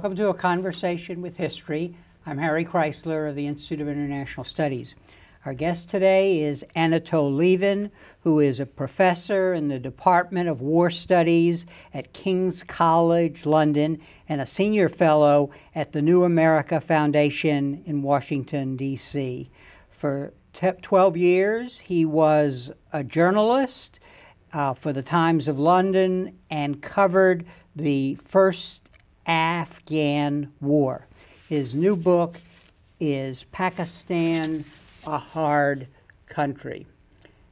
Welcome to A Conversation with History. I'm Harry Kreisler of the Institute of International Studies. Our guest today is Anatol Lieven, who is a professor in the Department of War Studies at King's College, London, and a senior fellow at the New America Foundation in Washington, D.C. For 12 years, he was a journalist for the Times of London and covered the first Afghan War. His new book is Pakistan, a Hard Country.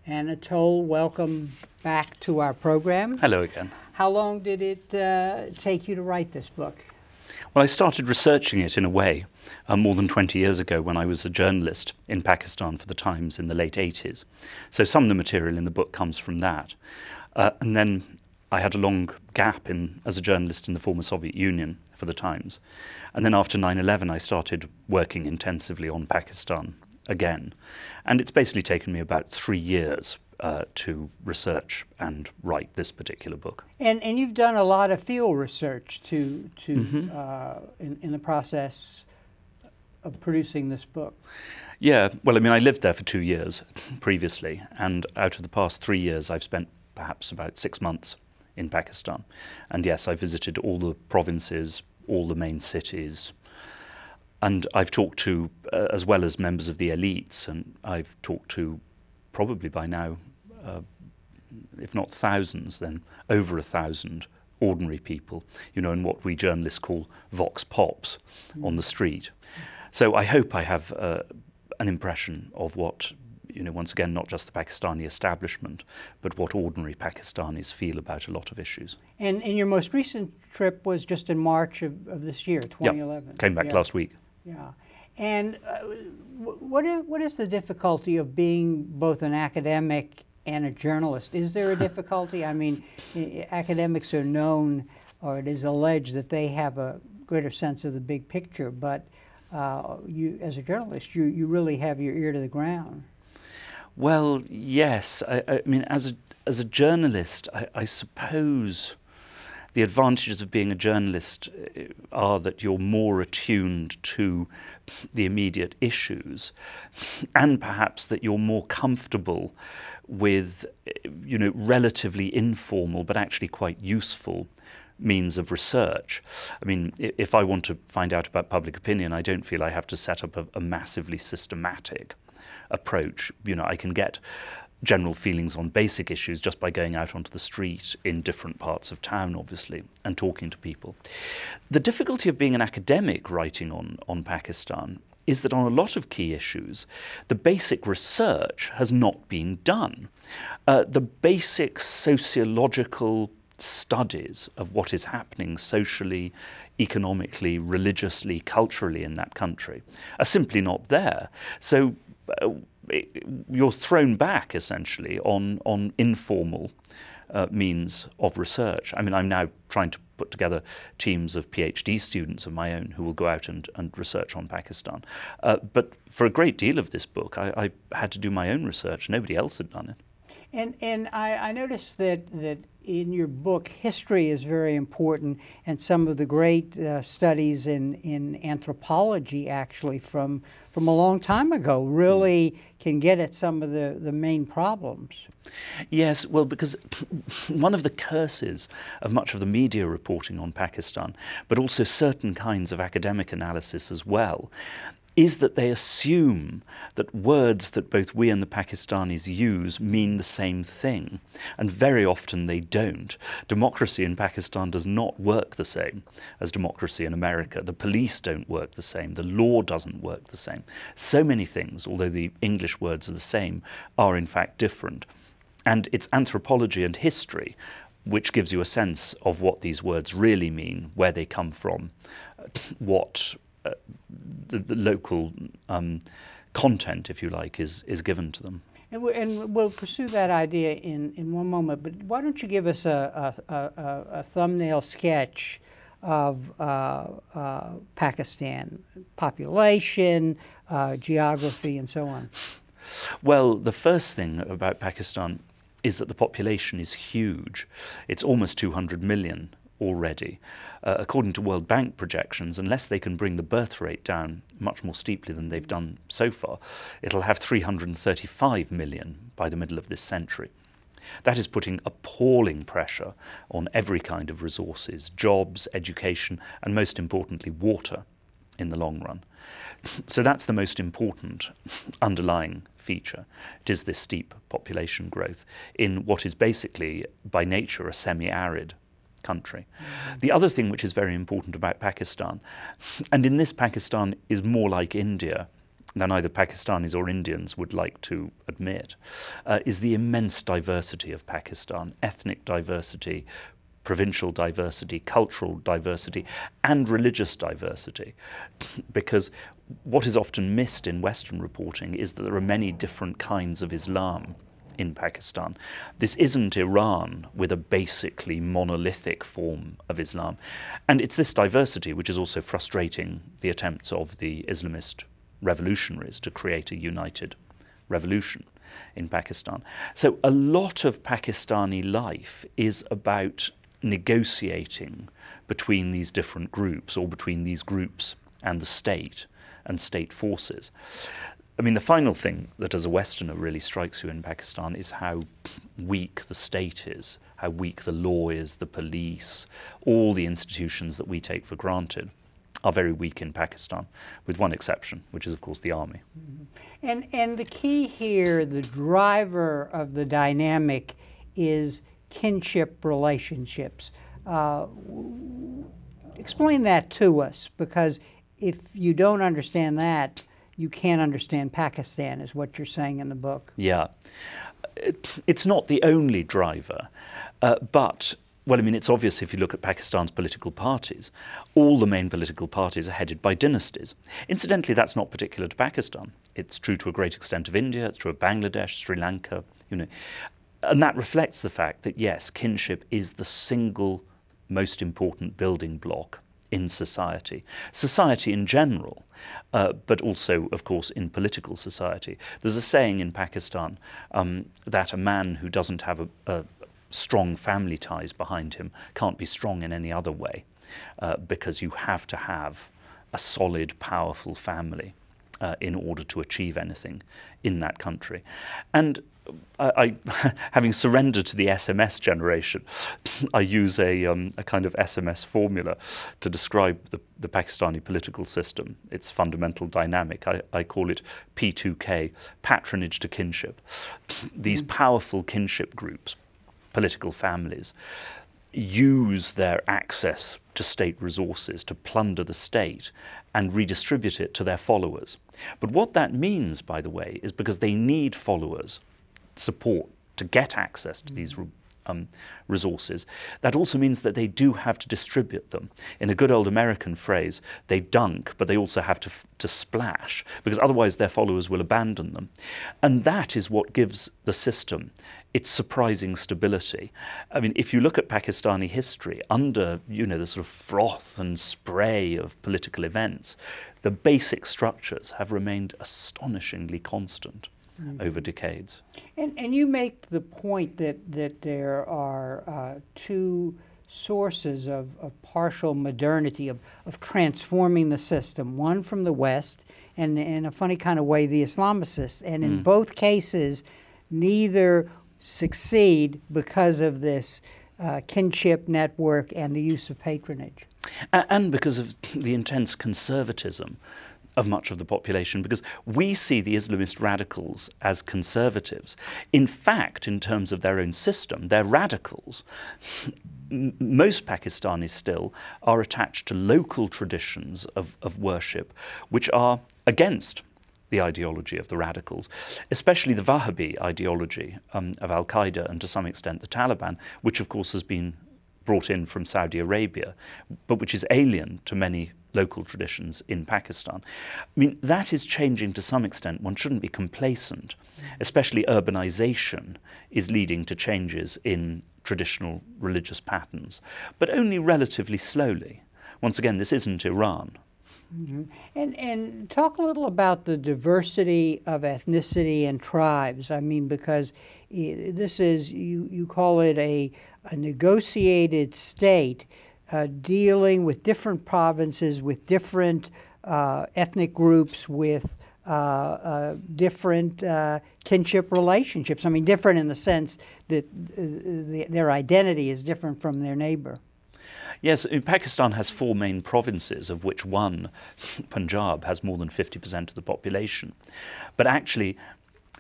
Anatol, welcome back to our program. Hello again. How long did it take you to write this book? Well, I started researching it in a way more than 20 years ago when I was a journalist in Pakistan for the Times in the late 80s. So some of the material in the book comes from that. And then I had a long gap as a journalist in the former Soviet Union for the Times. And then after 9/11, I started working intensively on Pakistan again. And it's basically taken me about 3 years to research and write this particular book. And you've done a lot of field research in the process of producing this book. Yeah, well, I mean, I lived there for 2 years previously, and out of the past 3 years, I've spent perhaps about 6 months in Pakistan. And yes, I visited all the provinces, all the main cities, and I've talked to, as well as members of the elites, and I've talked to probably by now, if not thousands, then over 1,000 ordinary people, you know, in what we journalists call vox pops on the street. So I hope I have an impression of what, you know, once again, not just the Pakistani establishment, but what ordinary Pakistanis feel about a lot of issues. And your most recent trip was just in March of this year, 2011. Yep. Came back last week. Yeah. And what is the difficulty of being both an academic and a journalist? Is there a difficulty? I mean, academics are known, or it is alleged that they have a greater sense of the big picture, but you, as a journalist, you really have your ear to the ground. Well, yes. I mean, as a journalist, I suppose the advantages of being a journalist are that you're more attuned to the immediate issues, and perhaps that you're more comfortable with, you know, relatively informal but actually quite useful means of research. I mean, if I want to find out about public opinion, I don't feel I have to set up a massively systematic approach. You know, I can get general feelings on basic issues just by going out onto the street in different parts of town, obviously, and talking to people. The difficulty of being an academic writing on Pakistan is that on a lot of key issues, the basic research has not been done. The basic sociological studies of what is happening socially, economically, religiously, culturally in that country are simply not there. So you're thrown back essentially on informal means of research. I mean, I'm now trying to put together teams of PhD students of my own who will go out and research on Pakistan. But for a great deal of this book, I had to do my own research. Nobody else had done it. And I noticed that in your book, history is very important, and some of the great studies in anthropology, actually, from a long time ago, really can get at some of the main problems. Yes, well, because one of the curses of much of the media reporting on Pakistan, but also certain kinds of academic analysis as well, is that they assume that words that both we and the Pakistanis use mean the same thing, and very often they don't. Democracy in Pakistan does not work the same as democracy in America. The police don't work the same. The law doesn't work the same. So many things, although the English words are the same, are in fact different. And it's anthropology and history which gives you a sense of what these words really mean, where they come from, what the local content, if you like, is given to them. And we'll pursue that idea in one moment, but why don't you give us a thumbnail sketch of Pakistan, population, geography, and so on? Well, the first thing about Pakistan is that the population is huge. It's almost 200 million already. According to World Bank projections, unless they can bring the birth rate down much more steeply than they've done so far, it'll have 335 million by the middle of this century. That is putting appalling pressure on every kind of resources, jobs, education, and most importantly, water in the long run. So that's the most important underlying feature. It is this steep population growth in what is basically, by nature, a semi-arid country. The other thing which is very important about Pakistan, and in this Pakistan is more like India than either Pakistanis or Indians would like to admit, is the immense diversity of Pakistan, ethnic diversity, provincial diversity, cultural diversity, and religious diversity. Because what is often missed in Western reporting is that there are many different kinds of Islam in Pakistan. This isn't Iran with a basically monolithic form of Islam. And it's this diversity which is also frustrating the attempts of the Islamist revolutionaries to create a united revolution in Pakistan. So a lot of Pakistani life is about negotiating between these different groups, or between these groups and the state and state forces. I mean, the final thing that as a Westerner really strikes you in Pakistan is how weak the state is, how weak the law is, the police, all the institutions that we take for granted are very weak in Pakistan, with one exception, which is, of course, the army. And the key here, the driver of the dynamic, is kinship relationships. Explain that to us, because if you don't understand that, you can't understand Pakistan, is what you're saying in the book. Yeah. It's not the only driver, but well, I mean, it's obvious if you look at Pakistan's political parties. All the main political parties are headed by dynasties. Incidentally, that's not particular to Pakistan. It's true to a great extent of India, it's true of Bangladesh, Sri Lanka, you know. And that reflects the fact that, yes, kinship is the single most important building block in society. Society in general, but also, of course, in political society. There's a saying in Pakistan that a man who doesn't have a strong family ties behind him can't be strong in any other way, because you have to have a solid, powerful family in order to achieve anything in that country. And I having surrendered to the SMS generation, I use a kind of SMS formula to describe the Pakistani political system, its fundamental dynamic. I call it P2K, patronage to kinship. These powerful kinship groups, political families, use their access to state resources to plunder the state and redistribute it to their followers. But what that means, by the way, is because they need followers' support to get access to these resources, that also means that they do have to distribute them. In a good old American phrase, they dunk, but they also have to splash, because otherwise their followers will abandon them. And that is what gives the system its surprising stability. I mean, if you look at Pakistani history, under, you know, the sort of froth and spray of political events, the basic structures have remained astonishingly constant over decades. And you make the point that there are two sources of partial modernity, of transforming the system, one from the West, and in a funny kind of way, the Islamicists. And in both cases, neither succeed because of this kinship network and the use of patronage. And because of the intense conservatism of much of the population, because we see the Islamist radicals as conservatives. In fact, in terms of their own system, they're radicals. Most Pakistanis still are attached to local traditions of worship, which are against the ideology of the radicals, especially the Wahhabi ideology of Al-Qaeda and to some extent the Taliban, which of course has been brought in from Saudi Arabia, but which is alien to many local traditions in Pakistan. I mean, that is changing to some extent. One shouldn't be complacent. Especially urbanization is leading to changes in traditional religious patterns, but only relatively slowly. Once again, this isn't Iran. And talk a little about the diversity of ethnicity and tribes. I mean, because this is, you call it a negotiated state dealing with different provinces, with different ethnic groups, with different kinship relationships. I mean, different in the sense that their identity is different from their neighbor. Yes, Pakistan has 4 main provinces, of which one, Punjab, has more than 50% of the population. But actually,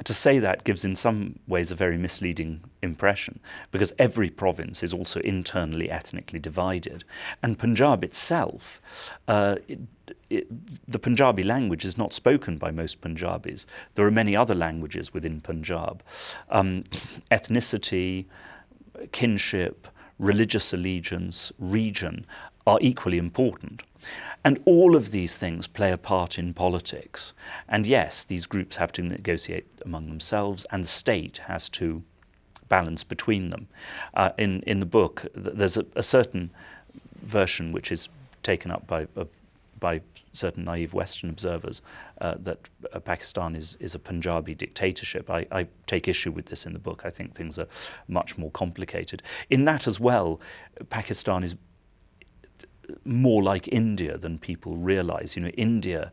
to say that gives in some ways a very misleading impression, because every province is also internally ethnically divided. And Punjab itself, the Punjabi language is not spoken by most Punjabis. There are many other languages within Punjab. Ethnicity, kinship, religious allegiance, region are equally important. And all of these things play a part in politics. And yes, these groups have to negotiate among themselves, and the state has to balance between them. In the book, there's a certain version which is taken up by certain naive Western observers that Pakistan is a Punjabi dictatorship. I take issue with this in the book. I think things are much more complicated. In that as well, Pakistan is more like India than people realize. You know, India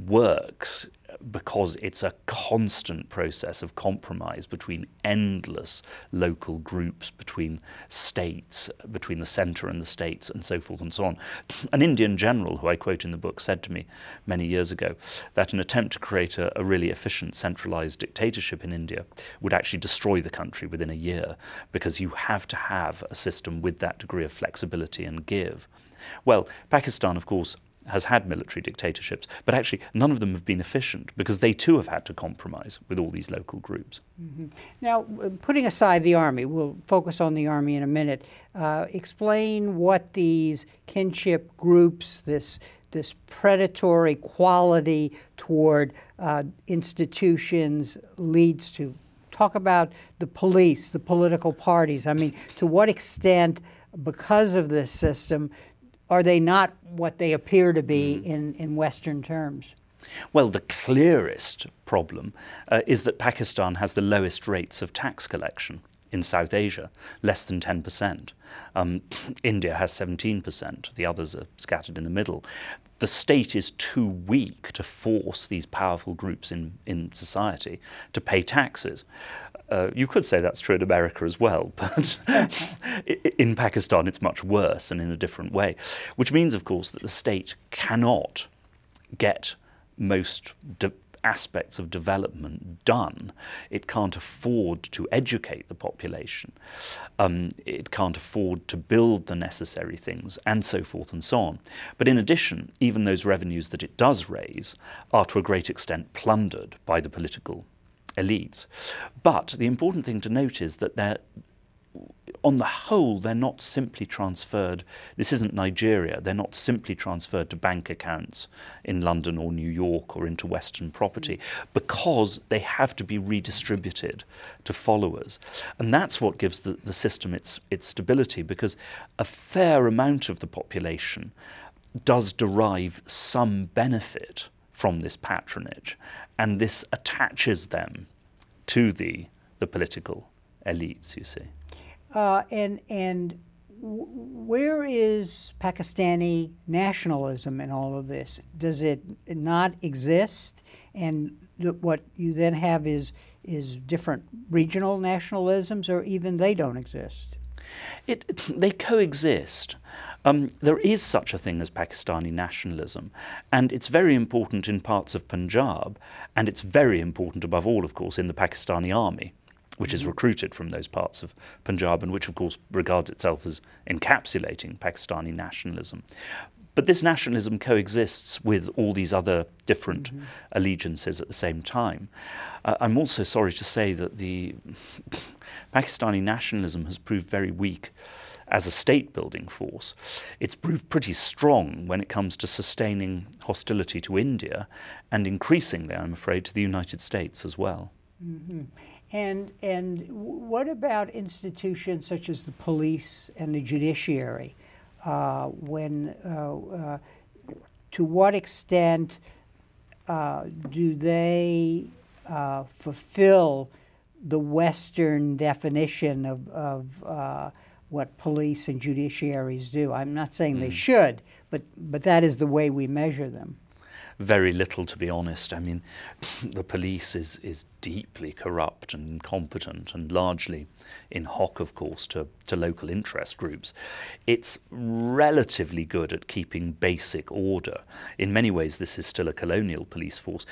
works because it's a constant process of compromise between endless local groups, between states, between the center and the states, and so forth and so on. An Indian general, who I quote in the book, said to me many years ago that an attempt to create a really efficient centralized dictatorship in India would actually destroy the country within a year, because you have to have a system with that degree of flexibility and give. Well, Pakistan, of course, has had military dictatorships, but actually none of them have been efficient, because they too have had to compromise with all these local groups. Mm-hmm. Now, putting aside the army, we'll focus on the army in a minute. Explain what these kinship groups, this predatory quality toward institutions leads to. Talk about the police, the political parties. I mean, to what extent, because of this system, are they not what they appear to be in Western terms? Well, the clearest problem is that Pakistan has the lowest rates of tax collection in South Asia, less than 10%. India has 17%. The others are scattered in the middle. The state is too weak to force these powerful groups in society to pay taxes. You could say that's true in America as well, but in Pakistan it's much worse and in a different way, which means, of course, that the state cannot get most aspects of development done. It can't afford to educate the population. It can't afford to build the necessary things, and so forth and so on. But in addition, even those revenues that it does raise are to a great extent plundered by the political elites. But the important thing to note is that on the whole, they're not simply transferred. This isn't Nigeria. They're not simply transferred to bank accounts in London or New York or into Western property, because they have to be redistributed to followers. And that's what gives the system its stability, because a fair amount of the population does derive some benefit from this patronage, and this attaches them to the political elites, you see. And where is Pakistani nationalism in all of this? Does it not exist? And what you then have is different regional nationalisms, or even they don't exist? They coexist. There is such a thing as Pakistani nationalism, and it's very important in parts of Punjab, and it's very important above all, of course, in the Pakistani army, which is recruited from those parts of Punjab, and which, of course, regards itself as encapsulating Pakistani nationalism. But this nationalism coexists with all these other different allegiances at the same time. I'm also sorry to say that the Pakistani nationalism has proved very weak as a state-building force. It's proved pretty strong when it comes to sustaining hostility to India, and increasingly, I'm afraid, to the United States as well. Mm-hmm. And what about institutions such as the police and the judiciary? To what extent do they fulfill the Western definition of what police and judiciaries do. I'm not saying they should, but that is the way we measure them. Very little, to be honest. I mean, the police is deeply corrupt and incompetent, and largely in hock, of course, to local interest groups. It's relatively good at keeping basic order. In many ways, this is still a colonial police force.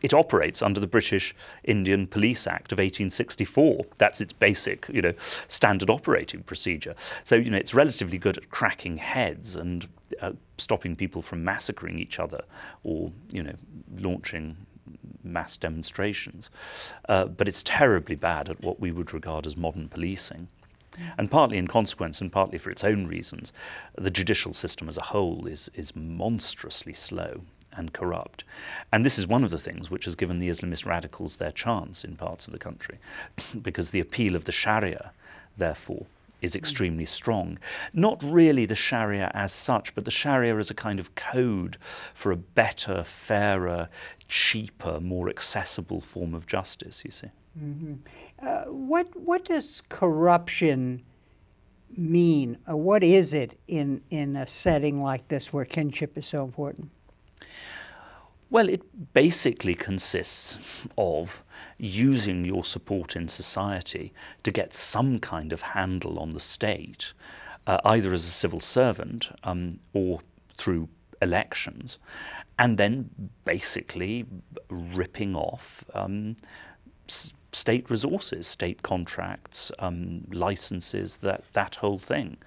It operates under the British Indian Police Act of 1864. That's its basic, standard operating procedure. So, it's relatively good at cracking heads and stopping people from massacring each other or, launching mass demonstrations. But it's terribly bad at what we would regard as modern policing. And partly in consequence and partly for its own reasons, the judicial system as a whole is monstrously slow and corrupt. And this is one of the things which has given the Islamist radicals their chance in parts of the country, because the appeal of the Sharia, therefore, is extremely strong. Not really the Sharia as such, but the Sharia as a kind of code for a better, fairer, cheaper, more accessible form of justice, you see. What does corruption mean? What is it in a setting like this where kinship is so important? Well, it basically consists of using your support in society to get some kind of handle on the state, either as a civil servant or through elections, and then basically ripping off state resources, state contracts, licenses, that whole thing.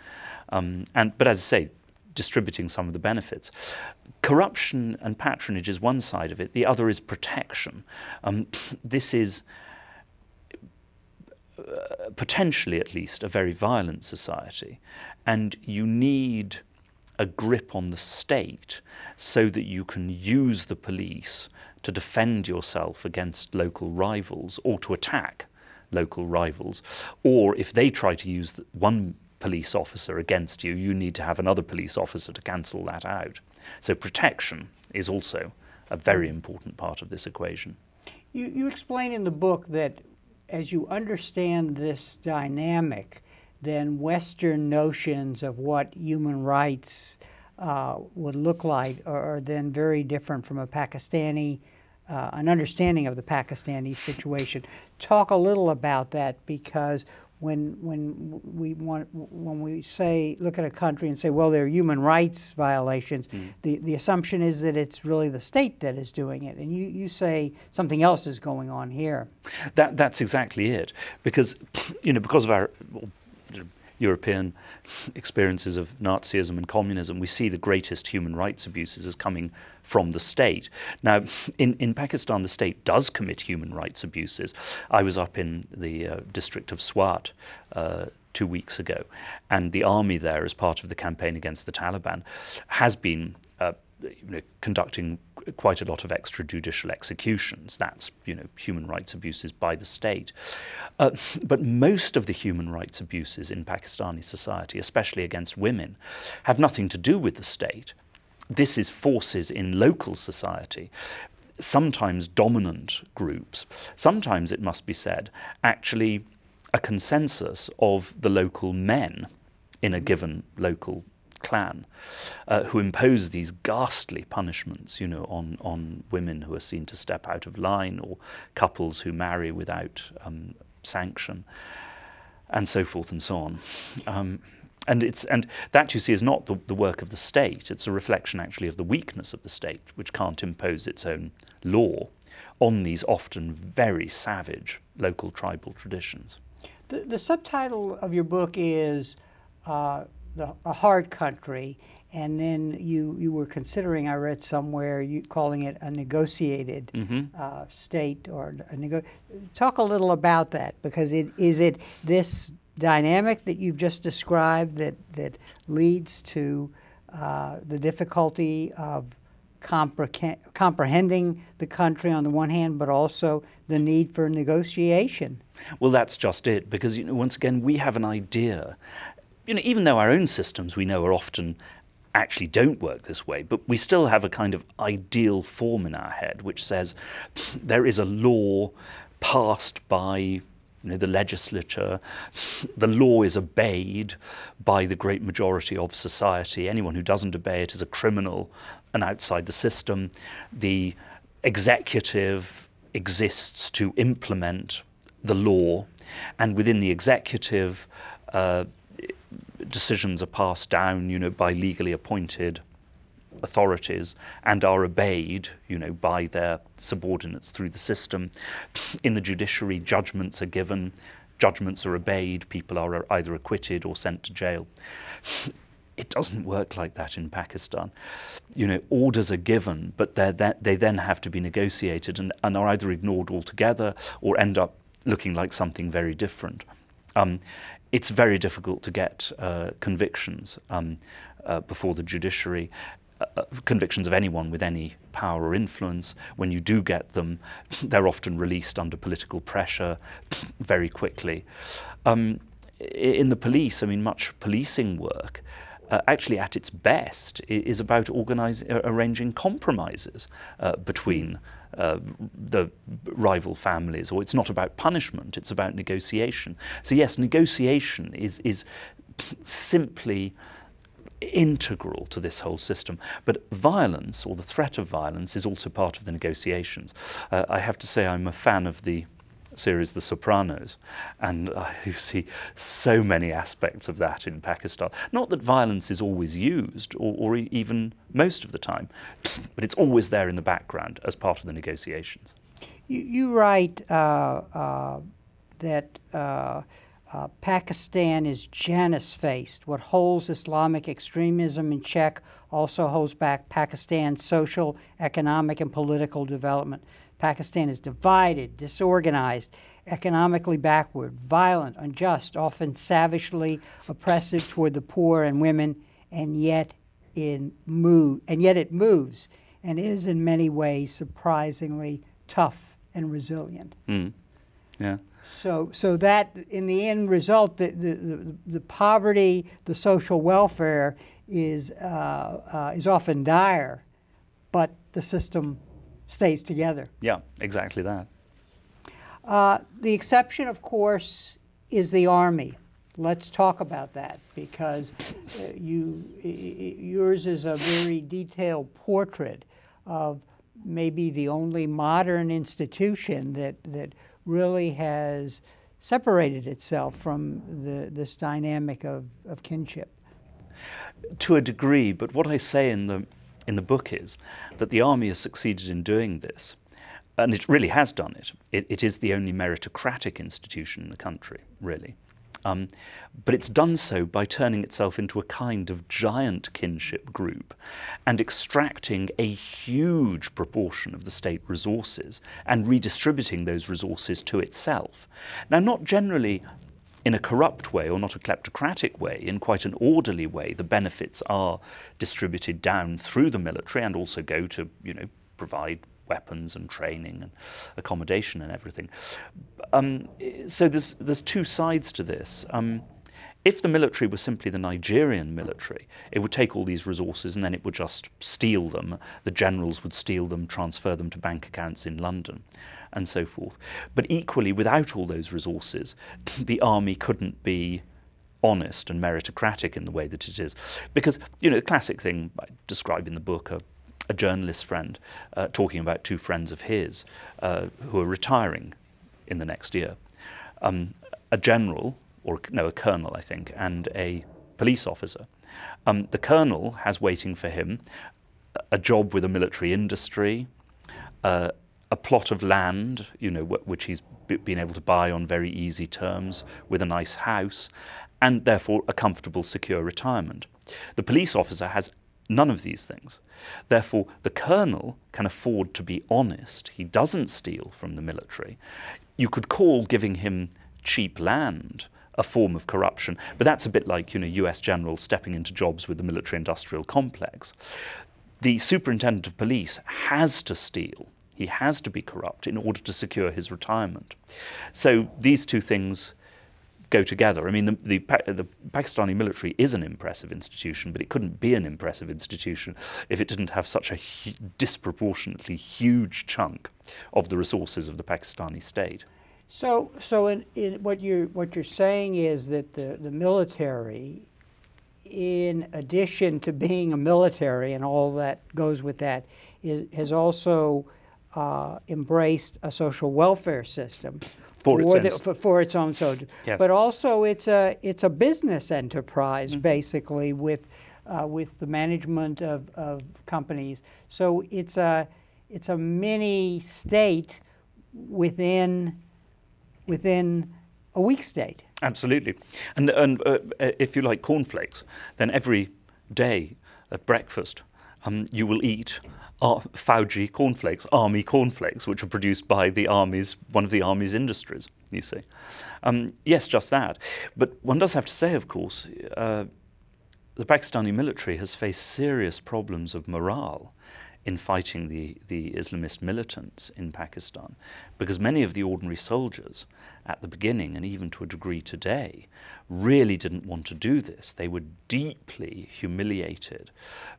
But as I say, distributing some of the benefits. Corruption and patronage is one side of it. The other is protection. This is potentially, at least, a very violent society, and you need a grip on the state so that you can use the police to defend yourself against local rivals or to attack local rivals. Or if they try to use one police officer against you, you need to have another police officer to cancel that out. So protection is also a very important part of this equation. You explain in the book that as you understand this dynamic, then Western notions of what human rights would look like are then very different from an understanding of the Pakistani situation. Talk a little about that, because when we say, look at a country and say, well, there are human rights violations, the assumption is that it's really the state that is doing it, and you say something else is going on here. That's exactly it, because because of our European experiences of Nazism and communism, we see the greatest human rights abuses as coming from the state. Now, in Pakistan, the state does commit human rights abuses. I was up in the district of Swat 2 weeks ago, and the army there, as part of the campaign against the Taliban, has been conducting quite a lot of extrajudicial executions. That's human rights abuses by the state. But most of the human rights abuses in Pakistani society, especially against women, have nothing to do with the state. This is forces in local society, sometimes dominant groups, sometimes, it must be said, actually a consensus of the local men in a given local clan, who impose these ghastly punishments, on women who are seen to step out of line, or couples who marry without sanction, and so forth and so on. And that, you see, is not the work of the state. It's a reflection, actually, of the weakness of the state, which can't impose its own law on these often very savage local tribal traditions. The subtitle of your book is A Hard Country, and then you were considering, I read somewhere, calling it a negotiated state, or talk a little about that, because is it this dynamic that you've just described that leads to the difficulty of comprehending the country on the one hand, but also the need for negotiation? Well, that's just it, because once again, we have an idea. Even though our own systems, we know, are often actually don't work this way, but we still have a kind of ideal form in our head which says there is a law passed by the legislature. The law is obeyed by the great majority of society. Anyone who doesn't obey it is a criminal and outside the system. The executive exists to implement the law, and within the executive, decisions are passed down, by legally appointed authorities and are obeyed, by their subordinates through the system. In the judiciary, judgments are given, judgments are obeyed, people are either acquitted or sent to jail. It doesn't work like that in Pakistan. Orders are given, but they then have to be negotiated and are either ignored altogether or end up looking like something very different. It's very difficult to get convictions before the judiciary, convictions of anyone with any power or influence. When you do get them, they're often released under political pressure very quickly. In the police, much policing work, actually at its best, is about arranging compromises between the rival families, or it's not about punishment, it's about negotiation. So yes, negotiation is simply integral to this whole system, but violence, or the threat of violence, is also part of the negotiations. I have to say I'm a fan of the series The Sopranos, and you see so many aspects of that in Pakistan. Not that violence is always used, or even most of the time, but it's always there in the background as part of the negotiations. You write that Pakistan is janus-faced. What holds Islamic extremism in check also holds back Pakistan's social, economic, and political development. Pakistan is divided, disorganized, economically backward, violent, unjust, often savagely oppressive toward the poor and women, and yet it moves and is in many ways surprisingly tough and resilient. Yeah. So that, in the end result, the poverty, the social welfare is often dire, but the system stays together. Yeah, exactly that. The exception, of course, is the army. Let's talk about that, because yours is a very detailed portrait of maybe the only modern institution that really has separated itself from this dynamic of kinship. To a degree, but what I say in the book is that the army has succeeded in doing this, and it really has done it. It is the only meritocratic institution in the country, really. But it's done so by turning itself into a kind of giant kinship group and extracting a huge proportion of the state resources and redistributing those resources to itself. Now, not generally in a corrupt way or not a kleptocratic way, in quite an orderly way. The benefits are distributed down through the military and also go to, provide weapons and training and accommodation and everything. So there's two sides to this. If the military were simply the Nigerian military, it would take all these resources and then it would just steal them. The generals would steal them, transfer them to bank accounts in London, and so forth. But equally, without all those resources, the army couldn't be honest and meritocratic in the way that it is. Because, the classic thing I describe in the book, a journalist friend talking about two friends of his who are retiring in the next year. A general, a colonel, I think, and a police officer. The colonel has waiting for him a job with a military industry, a plot of land, which he's been able to buy on very easy terms, with a nice house, and therefore a comfortable, secure retirement. The police officer has none of these things. Therefore, the colonel can afford to be honest. He doesn't steal from the military. You could call giving him cheap land a form of corruption, but that's a bit like, US generals stepping into jobs with the military-industrial complex. The superintendent of police has to steal. He has to be corrupt in order to secure his retirement. So these two things go together. I mean, the Pakistani military is an impressive institution, but it couldn't be an impressive institution if it didn't have such a disproportionately huge chunk of the resources of the Pakistani state. So in what you're saying is that the military, in addition to being a military and all that goes with that, has also embraced a social welfare system for its own soldiers. Yes. But also it's a business enterprise, basically, with the management of companies. So it's a mini state within a weak state. Absolutely. And if you like cornflakes, then every day at breakfast you will eat Fauji cornflakes, army cornflakes, which are produced by one of the army's industries, you see. Yes, just that. But one does have to say, of course, the Pakistani military has faced serious problems of morale in fighting the Islamist militants in Pakistan, because many of the ordinary soldiers at the beginning, and even to a degree today, really didn't want to do this. They were deeply humiliated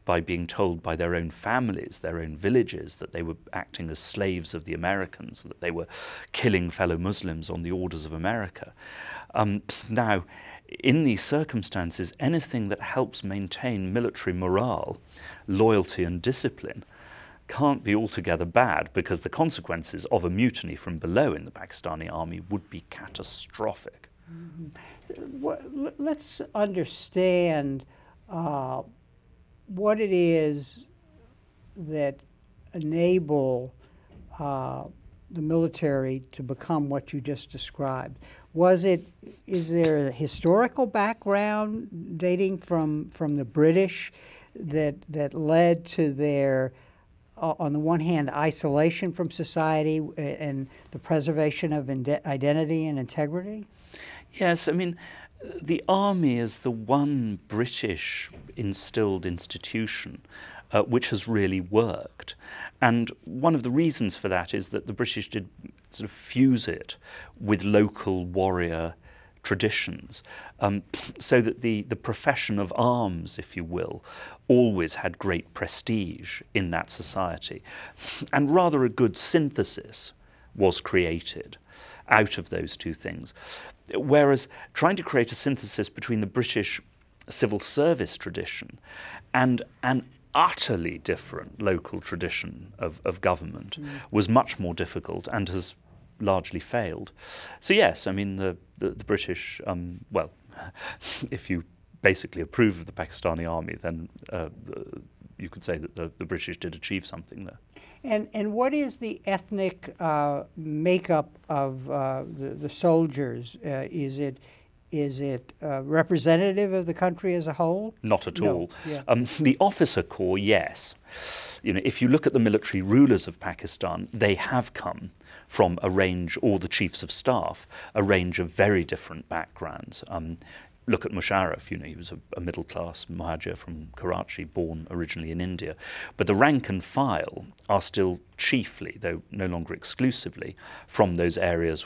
by being told by their own families, their own villages, that they were acting as slaves of the Americans, that they were killing fellow Muslims on the orders of America. Now, in these circumstances, anything that helps maintain military morale, loyalty and discipline can't be altogether bad, because the consequences of a mutiny from below in the Pakistani army would be catastrophic. Let's understand what it is that enable the military to become what you just described. Is there a historical background dating from the British that led to their, on the one hand, isolation from society and the preservation of identity and integrity? Yes, I mean, the army is the one British instilled institution which has really worked. And one of the reasons for that is that the British did sort of fuse it with local warrior traditions, so that the profession of arms, if you will, always had great prestige in that society. And rather a good synthesis was created out of those two things. Whereas trying to create a synthesis between the British civil service tradition and an utterly different local tradition of government was much more difficult and has largely failed. So yes, I mean, the British, well, if you basically approve of the Pakistani army, then you could say that the British did achieve something there. And what is the ethnic makeup of the soldiers? Is it representative of the country as a whole? Not at all. Yeah. The officer corps, yes. You know, if you look at the military rulers of Pakistan, they have come from a range, or the chiefs of staff, a range of very different backgrounds. Look at Musharraf, you know, he was a middle-class Muhajir from Karachi, born originally in India. But the rank and file are still chiefly, though no longer exclusively, from those areas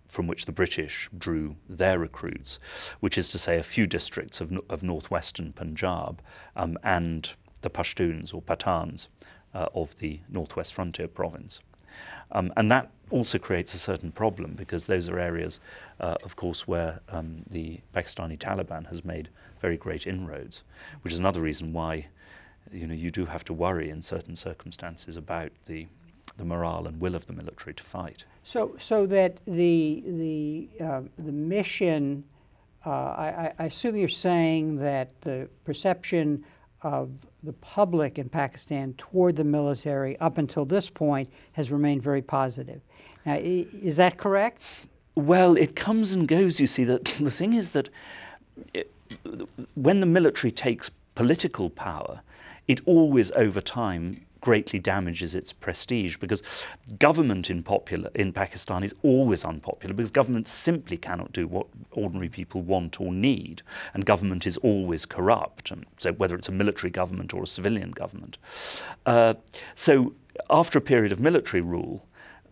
from which the British drew their recruits, which is to say a few districts of northwestern Punjab and the Pashtuns or Pathans of the northwest frontier province. And that also creates a certain problem, because those are areas, of course, where the Pakistani Taliban has made very great inroads, which is another reason why, you know, you do have to worry in certain circumstances about the morale and will of the military to fight. So that the mission, I assume you're saying that the perception of the public in Pakistan toward the military up until this point has remained very positive. Now, is that correct? Well, it comes and goes, you see. That the thing is that when the military takes political power, it always over time greatly damages its prestige, because government in Pakistan is always unpopular, because government simply cannot do what ordinary people want or need, and government is always corrupt, and so whether it's a military government or a civilian government. So after a period of military rule,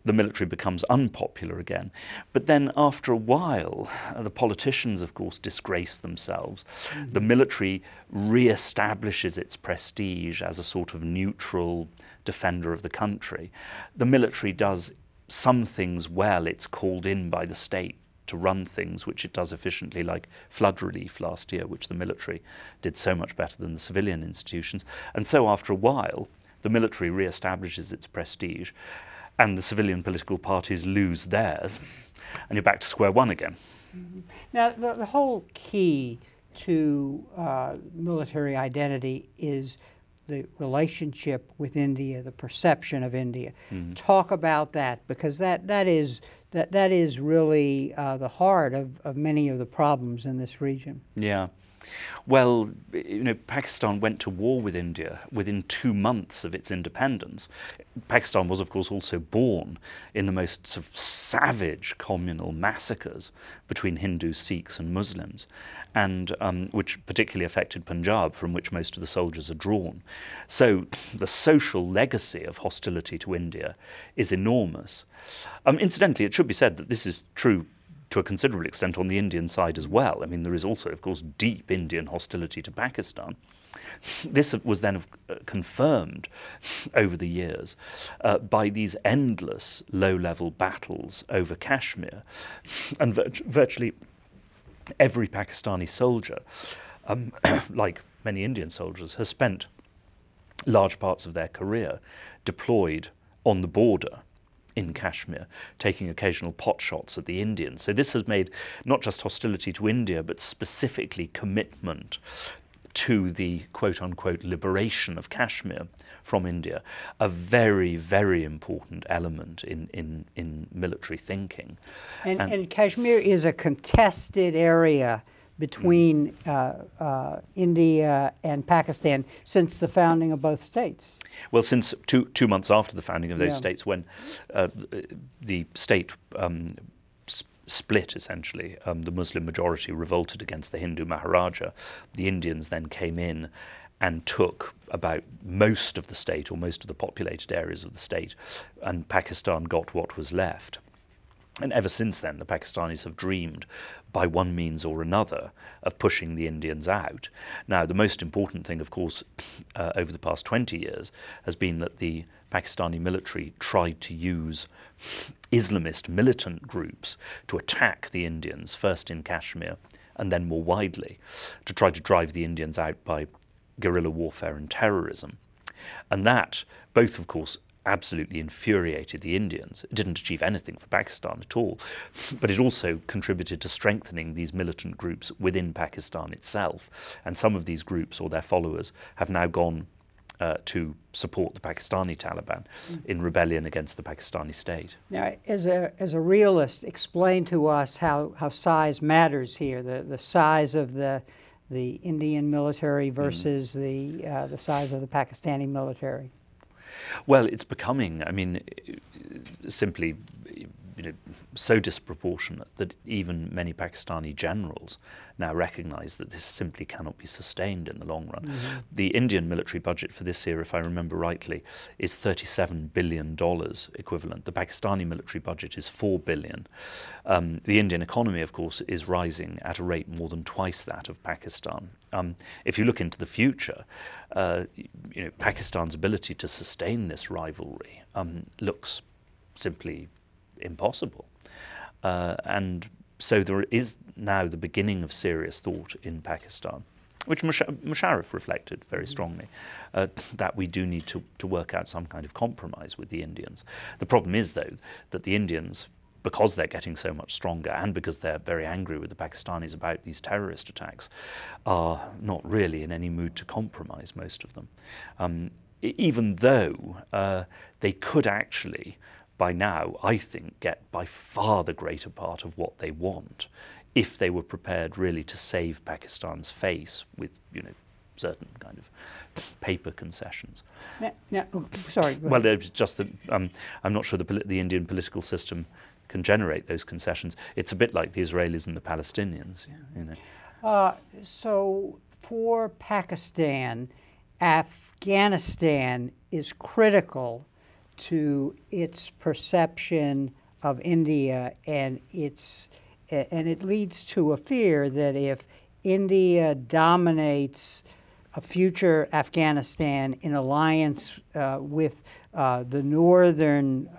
the military becomes unpopular again. But then after a while, the politicians, of course, disgrace themselves. The military re-establishes its prestige as a sort of neutral defender of the country. The military does some things well, it's called in by the state to run things which it does efficiently, like flood relief last year, which the military did so much better than the civilian institutions. And so after a while, the military re-establishes its prestige and the civilian political parties lose theirs, and you're back to square one again. Mm-hmm. Now, the whole key to military identity is the relationship with India, the perception of India. Mm-hmm. Talk about that, because that is really the heart of many of the problems in this region. Yeah. Well, Pakistan went to war with India within 2 months of its independence. Pakistan was, of course, also born in the most sort of savage communal massacres between Hindus, Sikhs and Muslims, and which particularly affected Punjab, from which most of the soldiers are drawn. So the social legacy of hostility to India is enormous. Incidentally, it should be said that this is true to a considerable extent on the Indian side as well. I mean, there is also, of course, deep Indian hostility to Pakistan. This was then confirmed over the years by these endless low-level battles over Kashmir. And virtually every Pakistani soldier, like many Indian soldiers, has spent large parts of their career deployed on the border in Kashmir, taking occasional pot shots at the Indians. So this has made not just hostility to India, but specifically commitment to the quote-unquote liberation of Kashmir from India, a very, very important element in military thinking. And Kashmir is a contested area between India and Pakistan since the founding of both states. Well, since two months after the founding of those states, when the state split, essentially, the Muslim majority revolted against the Hindu Maharaja, the Indians then came in and took about most of the state, or most of the populated areas of the state, and Pakistan got what was left. And ever since then, the Pakistanis have dreamed, by one means or another, of pushing the Indians out. Now, the most important thing, of course, over the past 20 years, has been that the Pakistani military tried to use Islamist militant groups to attack the Indians, first in Kashmir and then more widely, to try to drive the Indians out by guerrilla warfare and terrorism. And that, both, of course, absolutely infuriated the Indians. It didn't achieve anything for Pakistan at all, but it also contributed to strengthening these militant groups within Pakistan itself. And some of these groups, or their followers, have now gone to support the Pakistani Taliban in rebellion against the Pakistani state. Now, as a realist, explain to us how size matters here, the size of the Indian military versus the size of the Pakistani military. Well, it's becoming, I mean, simply, so disproportionate that even many Pakistani generals now recognize that this simply cannot be sustained in the long run. Mm-hmm. The Indian military budget for this year, if I remember rightly, is $37 billion equivalent. The Pakistani military budget is $4 billion. The Indian economy, of course, is rising at a rate more than twice that of Pakistan. If you look into the future, Pakistan's ability to sustain this rivalry looks simply impossible. And so there is now the beginning of serious thought in Pakistan, which Musharraf reflected very strongly, that we do need to work out some kind of compromise with the Indians. The problem is, though, that the Indians, because they're getting so much stronger and because they're very angry with the Pakistanis about these terrorist attacks, are not really in any mood to compromise, most of them. Even though they could actually, by now, I think, get by far the greater part of what they want if they were prepared really to save Pakistan's face with, certain kind of paper concessions. Sorry. Well, it's just that I'm not sure the Indian political system can generate those concessions. It's a bit like the Israelis and the Palestinians. So for Pakistan, Afghanistan is critical to its perception of India, and it leads to a fear that if India dominates a future Afghanistan in alliance with the northern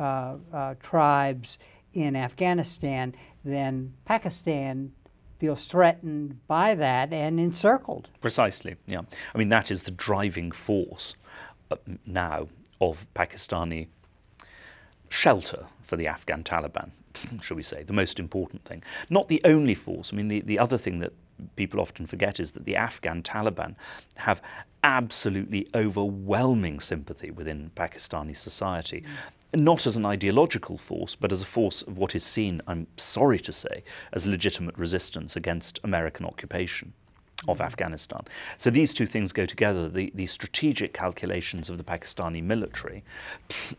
tribes in Afghanistan, then Pakistan feels threatened by that and encircled. Precisely, yeah. I mean, that is the driving force now of Pakistani shelter for the Afghan Taliban, shall we say, the most important thing. Not the only force. I mean, the other thing that people often forget is that the Afghan Taliban have absolutely overwhelming sympathy within Pakistani society. Not as an ideological force, but as a force of what is seen, I'm sorry to say, as legitimate resistance against American occupation of Afghanistan. So these two things go together, the strategic calculations of the Pakistani military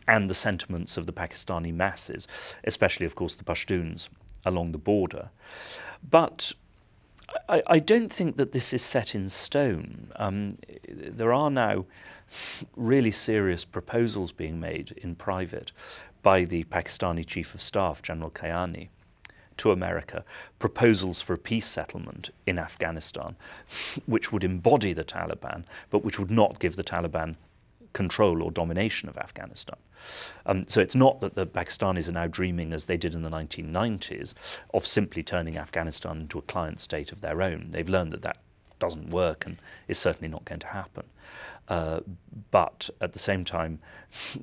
and the sentiments of the Pakistani masses, especially, of course, the Pashtuns along the border. But I don't think that this is set in stone. There are now really serious proposals being made in private by the Pakistani Chief of Staff, General Kayani, to America, proposals for a peace settlement in Afghanistan, which would embody the Taliban, but which would not give the Taliban control or domination of Afghanistan. So it's not that the Pakistanis are now dreaming, as they did in the 1990s, of simply turning Afghanistan into a client state of their own. They've learned that that doesn't work and is certainly not going to happen. But at the same time,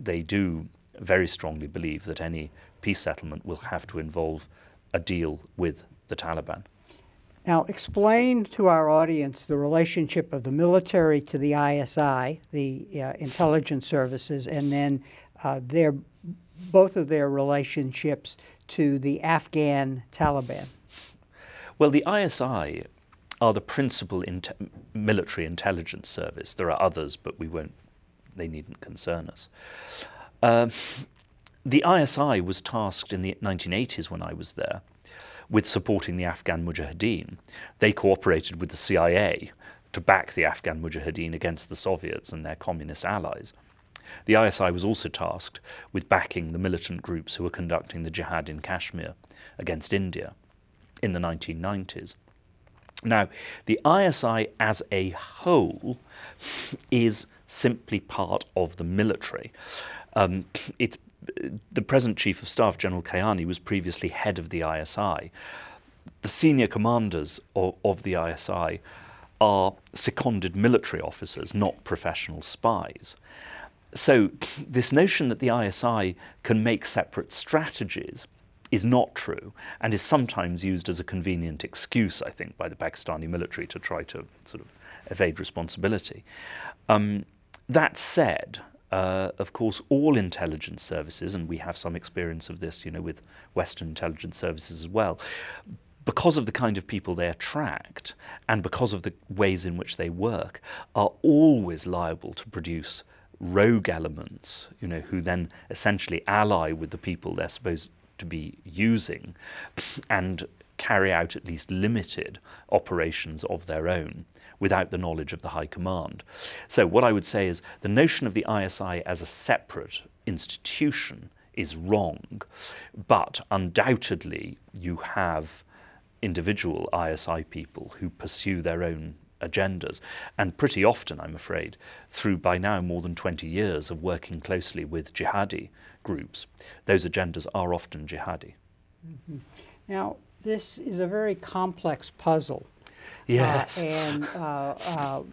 they do very strongly believe that any peace settlement will have to involve a deal with the Taliban. Now, explain to our audience the relationship of the military to the ISI, the intelligence services, and then both of their relationships to the Afghan Taliban. Well, the ISI are the principal military intelligence service. There are others, but they needn't concern us. The ISI was tasked in the 1980s when I was there with supporting the Afghan Mujahideen. They cooperated with the CIA to back the Afghan Mujahideen against the Soviets and their communist allies. The ISI was also tasked with backing the militant groups who were conducting the jihad in Kashmir against India in the 1990s. Now, the ISI as a whole is simply part of the military. The present Chief of Staff, General Kayani, was previously head of the ISI. The senior commanders of the ISI are seconded military officers, not professional spies. So this notion that the ISI can make separate strategies is not true and is sometimes used as a convenient excuse, I think, by the Pakistani military to try to sort of evade responsibility. That said, of course, all intelligence services, and we have some experience of this, with Western intelligence services as well, because of the kind of people they attract and because of the ways in which they work, are always liable to produce rogue elements, who then essentially ally with the people they're supposed to be using and carry out at least limited operations of their own without the knowledge of the high command. So what I would say is the notion of the ISI as a separate institution is wrong, but undoubtedly you have individual ISI people who pursue their own agendas, and pretty often, I'm afraid, through by now more than 20 years of working closely with jihadi groups, those agendas are often jihadi. Mm-hmm. Now, this is a very complex puzzle. Yes.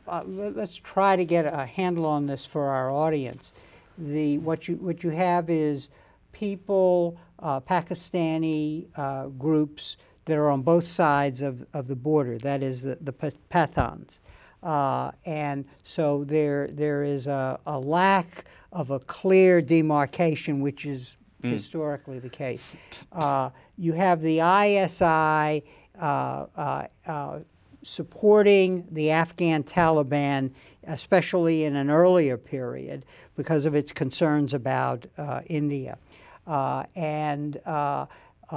Let's try to get a handle on this for our audience. What you have is people, Pakistani groups that are on both sides of the border. That is the Pathans, and so there is a lack of a clear demarcation, which is historically the case. You have the ISI supporting the Afghan Taliban, especially in an earlier period, because of its concerns about India.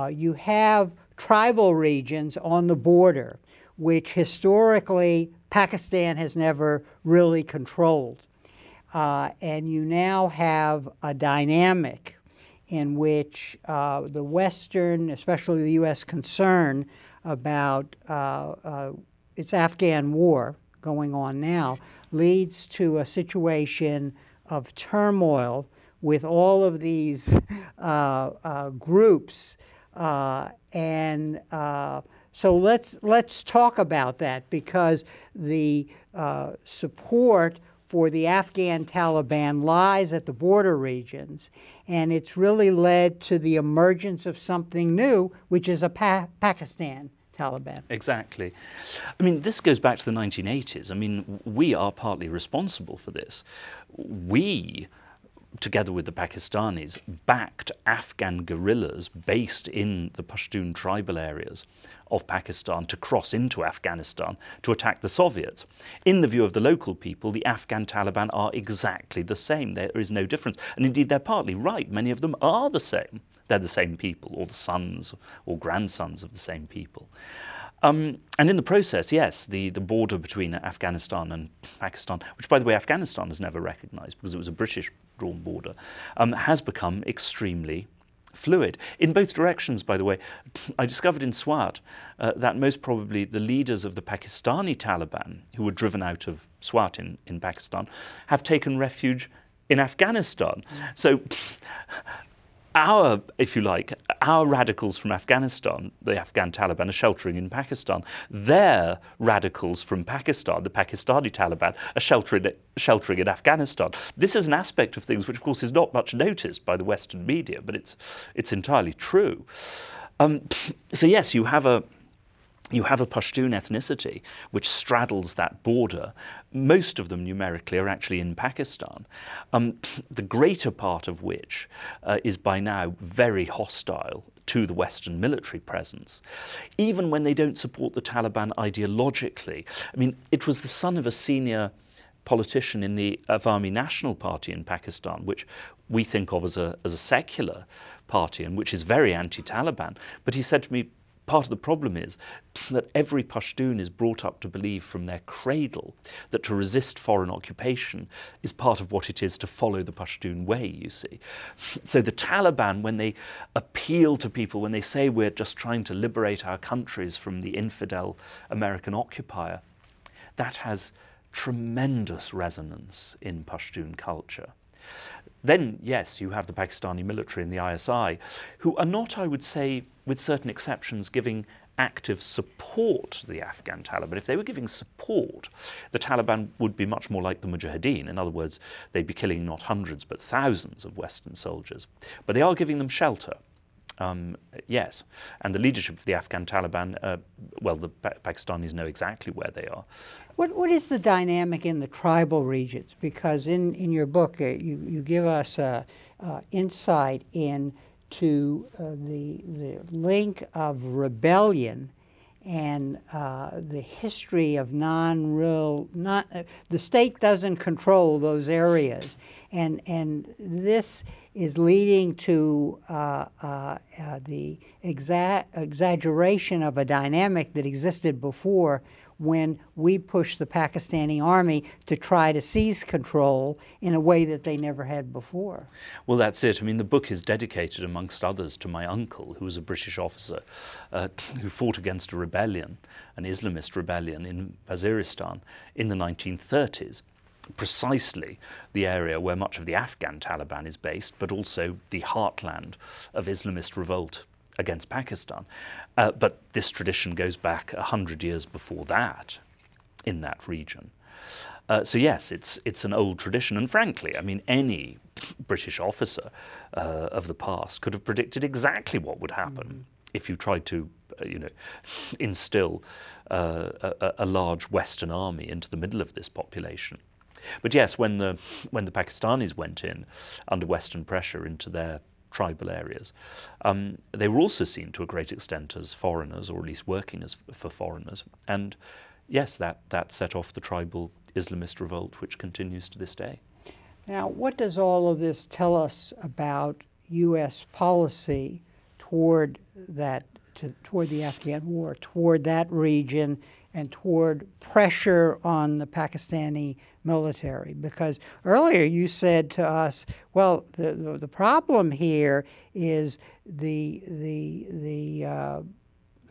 You have tribal regions on the border, which historically Pakistan has never really controlled. And you now have a dynamic in which the Western, especially the U.S., concern about its Afghan war going on now leads to a situation of turmoil with all of these groups, so let's talk about that, because the support for the Afghan Taliban lies at the border regions, and it's really led to the emergence of something new, which is a Pakistan Taliban. Exactly. I mean, this goes back to the 1980s. I mean, we are partly responsible for this. We, together with the Pakistanis, backed Afghan guerrillas based in the Pashtun tribal areas of Pakistan to cross into Afghanistan to attack the Soviets. In the view of the local people, the Afghan Taliban are exactly the same. There is no difference. And indeed, they're partly right. Many of them are the same. They're the same people, or the sons or grandsons of the same people. And in the process, yes, the border between Afghanistan and Pakistan, which, by the way, Afghanistan has never recognized because it was a British-drawn border, has become extremely fluid. In both directions, by the way. I discovered in Swat that most probably the leaders of the Pakistani Taliban, who were driven out of Swat in Pakistan, have taken refuge in Afghanistan. So if you like, our radicals from Afghanistan, the Afghan Taliban, are sheltering in Pakistan. Their radicals from Pakistan, the Pakistani Taliban, are sheltering in Afghanistan. This is an aspect of things which, of course, is not much noticed by the Western media, but it's entirely true. So yes, you have a Pashtun ethnicity which straddles that border. Most of them numerically are actually in Pakistan, the greater part of which is by now very hostile to the Western military presence, even when they don't support the Taliban ideologically. I mean, it was the son of a senior politician in the Afghani National Party in Pakistan, which we think of as a secular party and which is very anti-Taliban. But he said to me, part of the problem is that every Pashtun is brought up to believe from their cradle that to resist foreign occupation is part of what it is to follow the Pashtun way, you see. So the Taliban, when they appeal to people, when they say we're just trying to liberate our countries from the infidel American occupier, that has tremendous resonance in Pashtun culture. Then, yes, you have the Pakistani military and the ISI, who are not, I would say, with certain exceptions, giving active support to the Afghan Taliban. If they were giving support, the Taliban would be much more like the Mujahideen. In other words, they'd be killing not hundreds but thousands of Western soldiers. But they are giving them shelter. Yes, and the leadership of the Afghan Taliban, well, the Pakistanis know exactly where they are. What is the dynamic in the tribal regions? Because in your book, you give us insight into the link of rebellion and the history of the state doesn't control those areas, and this is leading to the exaggeration of a dynamic that existed before, when we pushed the Pakistani army to try to seize control in a way that they never had before. Well, that's it. I mean, the book is dedicated, amongst others, to my uncle, who was a British officer who fought against a rebellion, an Islamist rebellion in Waziristan in the 1930s. Precisely the area where much of the Afghan Taliban is based, but also the heartland of Islamist revolt against Pakistan. But this tradition goes back 100 years before that in that region. So yes, it's an old tradition, and frankly, I mean, any British officer of the past could have predicted exactly what would happen if you tried to, instill a large Western army into the middle of this population. But yes, when the Pakistanis went in under Western pressure into their tribal areas, they were also seen to a great extent as foreigners, or at least working for foreigners. And yes, that set off the tribal Islamist revolt, which continues to this day. Now, what does all of this tell us about U.S. policy toward the Afghan war, toward that region, and toward pressure on the Pakistani military? Because earlier you said to us, well, the problem here is the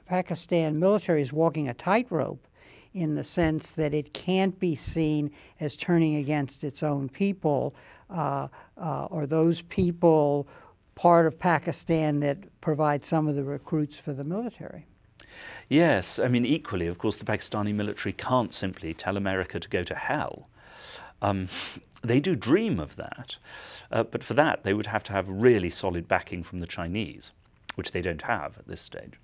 Pakistan military is walking a tightrope in the sense that it can't be seen as turning against its own people, or those people part of Pakistan that provide some of the recruits for the military. Yes, I mean, equally, of course, the Pakistani military can't simply tell America to go to hell. They do dream of that, but for that they would have to have really solid backing from the Chinese, which they don't have at this stage.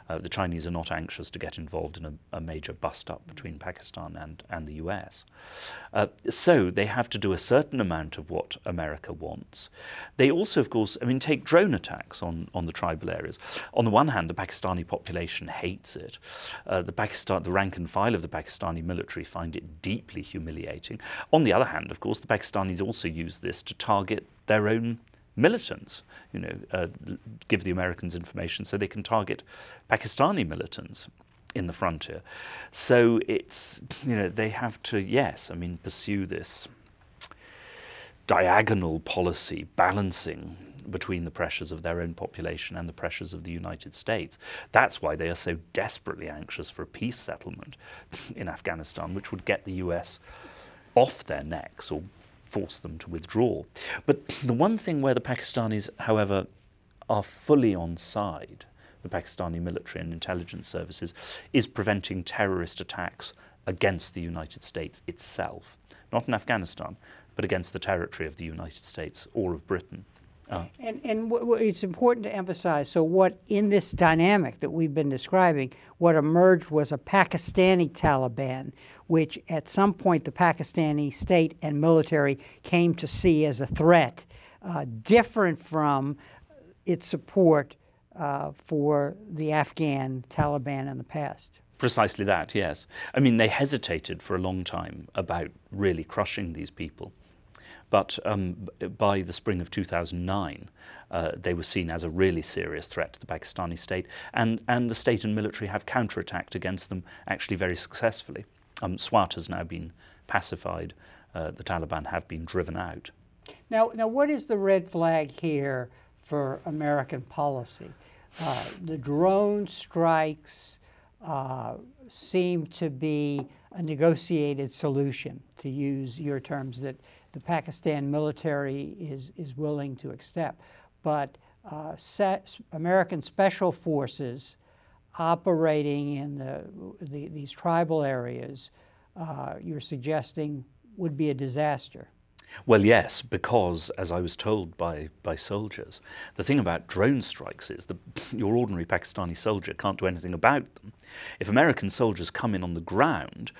The Chinese are not anxious to get involved in a major bust-up between Pakistan and the US. So they have to do a certain amount of what America wants. They also, of course, I mean, take drone attacks on the tribal areas. On the one hand, the Pakistani population hates it. The rank and file of the Pakistani military find it deeply humiliating. On the other hand, of course, the Pakistanis also use this to target their own militants, give the Americans information so they can target Pakistani militants in the frontier. So it's, they have to, yes, I mean, pursue this diagonal policy, balancing between the pressures of their own population and the pressures of the United States. That's why they are so desperately anxious for a peace settlement in Afghanistan, which would get the US off their necks or force them to withdraw. But the one thing where the Pakistanis, however, are fully on side, the Pakistani military and intelligence services, is preventing terrorist attacks against the United States itself. Not in Afghanistan, but against the territory of the United States or of Britain. And it's important to emphasize, so what in this dynamic that we've been describing, what emerged was a Pakistani Taliban, which at some point the Pakistani state and military came to see as a threat, different from its support for the Afghan Taliban in the past. Precisely that, yes. I mean, they hesitated for a long time about really crushing these people. But by the spring of 2009, they were seen as a really serious threat to the Pakistani state, and the state and military have counterattacked against them actually very successfully. Swat has now been pacified. The Taliban have been driven out. Now, what is the red flag here for American policy? The drone strikes seem to be a negotiated solution, to use your terms, that the Pakistan military is willing to accept. But American special forces operating in these tribal areas, you're suggesting would be a disaster. Well, yes, because, as I was told by soldiers, the thing about drone strikes is that your ordinary Pakistani soldier can't do anything about them. If American soldiers come in on the ground,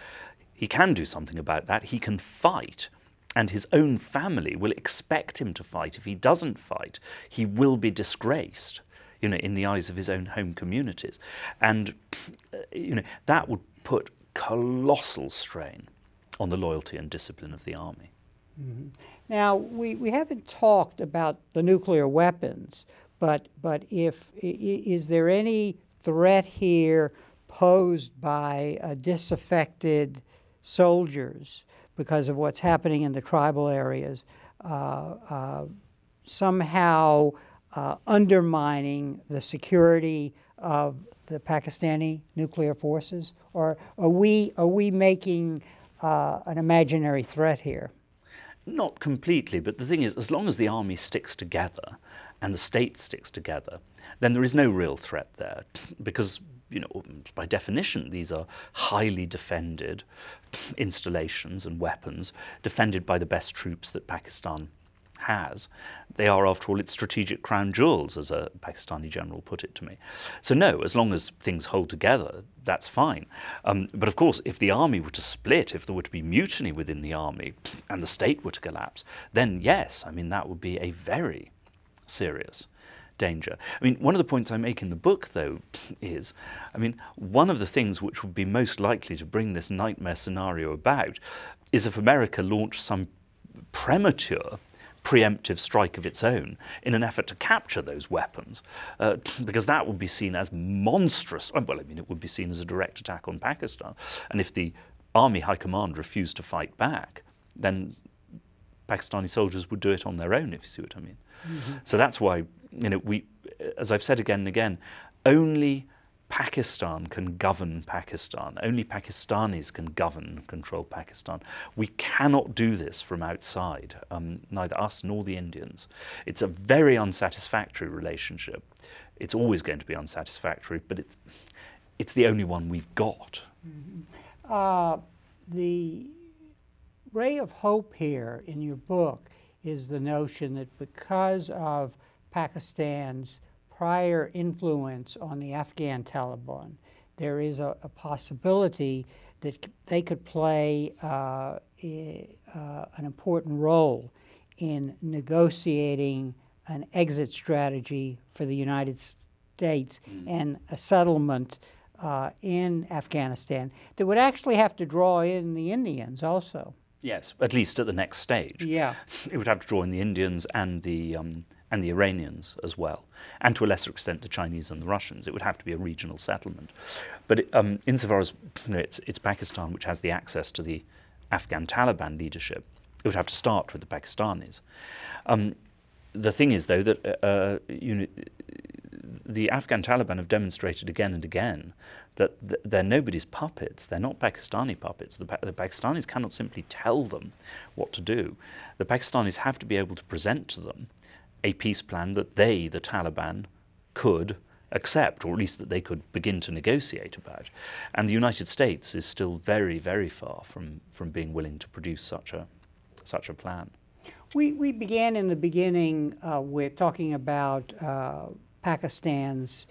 he can do something about that. He can fight, and his own family will expect him to fight. If he doesn't fight, he will be disgraced, in the eyes of his own home communities. And, that would put colossal strain on the loyalty and discipline of the army. Mm-hmm. Now, we haven't talked about the nuclear weapons, but is there any threat here posed by disaffected soldiers because of what's happening in the tribal areas, somehow undermining the security of the Pakistani nuclear forces? Or are we making an imaginary threat here? Not completely, but the thing is, as long as the army sticks together and the state sticks together, then there is no real threat there, because, by definition, these are highly defended installations and weapons, defended by the best troops that Pakistan has. They are, after all, its strategic crown jewels, as a Pakistani general put it to me. So no, as long as things hold together, that's fine. But of course, if the army were to split, if there were to be mutiny within the army and the state were to collapse, then yes, I mean, that would be a very serious danger. I mean, one of the points I make in the book, though, is, one of the things which would be most likely to bring this nightmare scenario about is if America launched some premature preemptive strike of its own in an effort to capture those weapons, because that would be seen as monstrous. Well, it would be seen as a direct attack on Pakistan. And if the army high command refused to fight back, then Pakistani soldiers would do it on their own, if you see what I mean. Mm-hmm. So that's why, we, as I've said again and again, only Pakistan can govern Pakistan. Only Pakistanis can govern and control Pakistan. We cannot do this from outside, neither us nor the Indians. It's a very unsatisfactory relationship. It's always going to be unsatisfactory, but it's the only one we've got. Mm-hmm. The ray of hope here in your book is the notion that because of Pakistan's prior influence on the Afghan Taliban, there is a possibility that they could play an important role in negotiating an exit strategy for the United States and a settlement in Afghanistan that would actually have to draw in the Indians also. Yes, at least at the next stage. Yeah. It would have to draw in the Indians and the Iranians as well, and to a lesser extent the Chinese and the Russians. It would have to be a regional settlement. But insofar as it's Pakistan which has the access to the Afghan Taliban leadership, it would have to start with the Pakistanis. The thing is, though, that the Afghan Taliban have demonstrated again and again that they're nobody's puppets. They're not Pakistani puppets. The Pakistanis cannot simply tell them what to do. The Pakistanis have to be able to present to them a peace plan that they, the Taliban, could accept, or at least that they could begin to negotiate about. And the United States is still very, very far from being willing to produce such a plan. We began in the beginning with talking about Pakistan's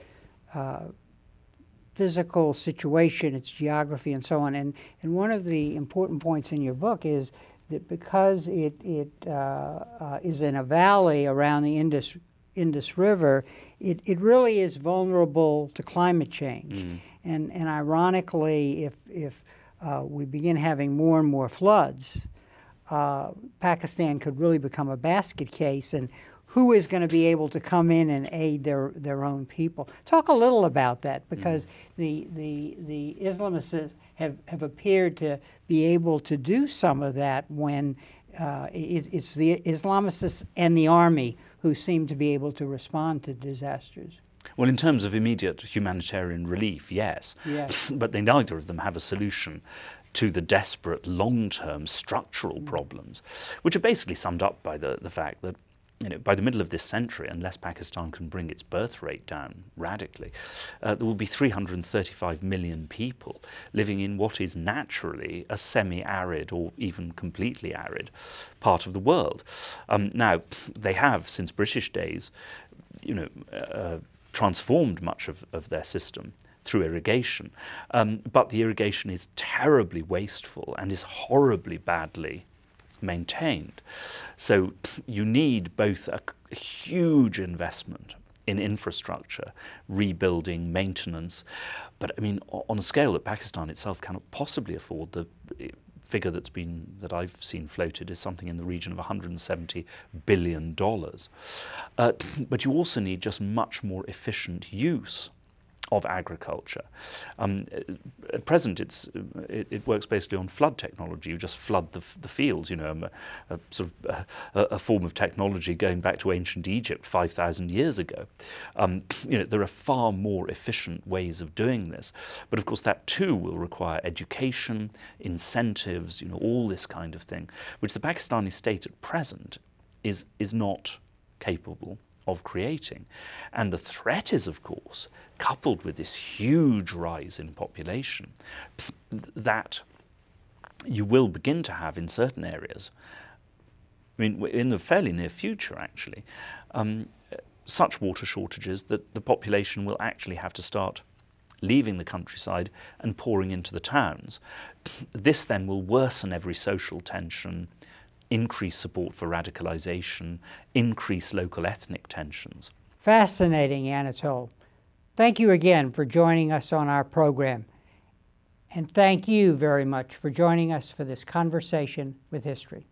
physical situation, its geography, and so on. And one of the important points in your book is that because it is in a valley around the Indus River, it really is vulnerable to climate change. And ironically, if we begin having more and more floods, Pakistan could really become a basket case, and who is going to be able to come in and aid their own people? Talk a little about that, because the Islamists have appeared to be able to do some of that when it's the Islamists and the army who seem to be able to respond to disasters. Well, in terms of immediate humanitarian relief, yes. Yes. But neither of them have a solution to the desperate long-term structural problems, which are basically summed up by the fact that by the middle of this century, unless Pakistan can bring its birth rate down radically, there will be 335 million people living in what is naturally a semi-arid or even completely arid part of the world. Now, they have, since British days, transformed much of their system through irrigation, but the irrigation is terribly wasteful and is horribly badly maintained. So you need both a huge investment in infrastructure, rebuilding, maintenance, but I mean on a scale that Pakistan itself cannot possibly afford. The figure that I've seen floated is something in the region of $170 billion. But you also need just much more efficient use of agriculture. At present, it works basically on flood technology. You just flood the fields. A form of technology going back to ancient Egypt 5,000 years ago. There are far more efficient ways of doing this, but of course that too will require education, incentives, all this kind of thing, which the Pakistani state at present is not capable of creating. And the threat is, of course, coupled with this huge rise in population, that you will begin to have in certain areas, I mean, in the fairly near future actually, such water shortages that the population will actually have to start leaving the countryside and pouring into the towns. This then will worsen every social tension, increase support for radicalization, increase local ethnic tensions. Fascinating, Anatol. Thank you again for joining us on our program. And thank you very much for joining us for this conversation with history.